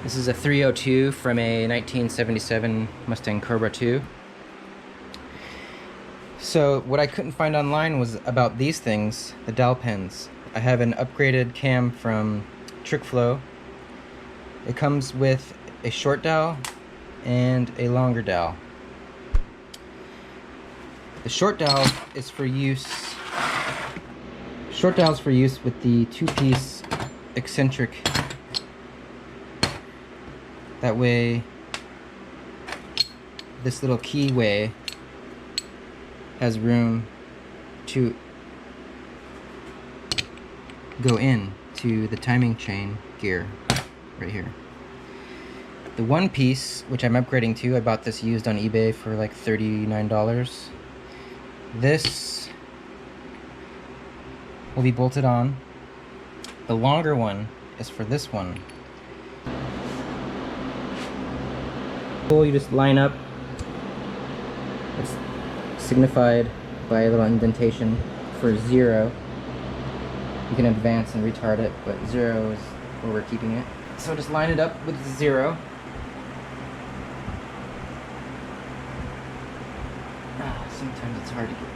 This is a 302 from a 1977 Mustang Cobra II. So what I couldn't find online was about these things, the dowel pins. I have an upgraded cam from TrickFlow. It comes with a short dowel and a longer dowel. The short dowel is for use. Short dowel is for use with the two-piece eccentric. That way, this little keyway has room to go in to the timing chain gear right here. The one piece, which I'm upgrading to, I bought this used on eBay for like $39. This will be bolted on. The longer one is for this one. You just line up. It's signified by a little indentation for 0. You can advance and retard it, but 0 is where we're keeping it. So just line it up with 0. Sometimes it's hard to get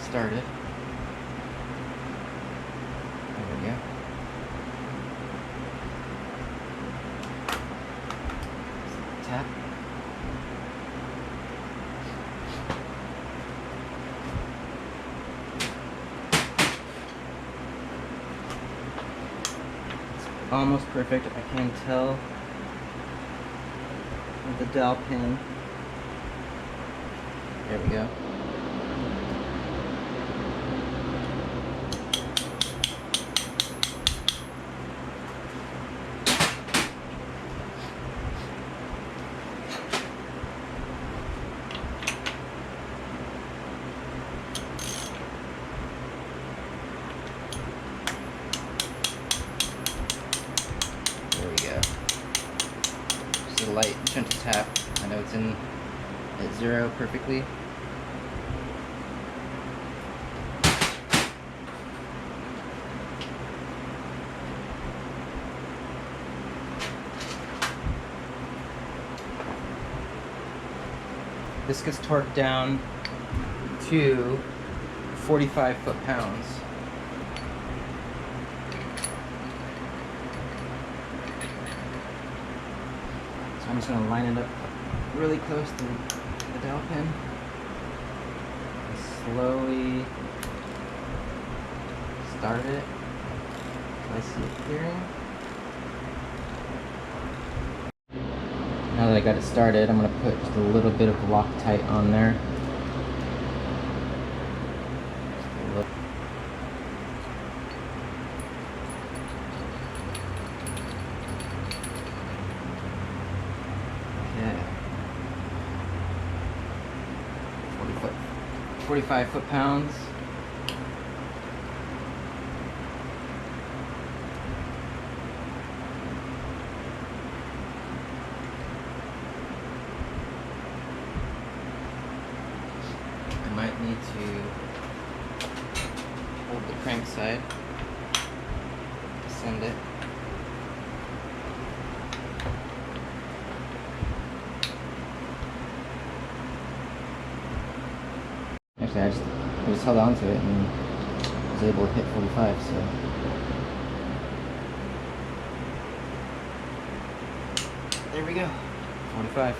started. There we go. Tap. It's almost perfect. I can tell with the dowel pin. There we go. There we go. Just a light, gentle tap. I know it's in at 0 perfectly. This gets torqued down to 45 foot-pounds. So I'm just going to line it up really close to the dowel pin. And slowly start it until I see it clearing. Now that I got it started, I'm going to put just a little bit of Loctite on there. Okay. 45 foot-pounds. I might need to hold the crank side, send it. Actually, I just held on to it and was able to hit 45, so. There we go, 45.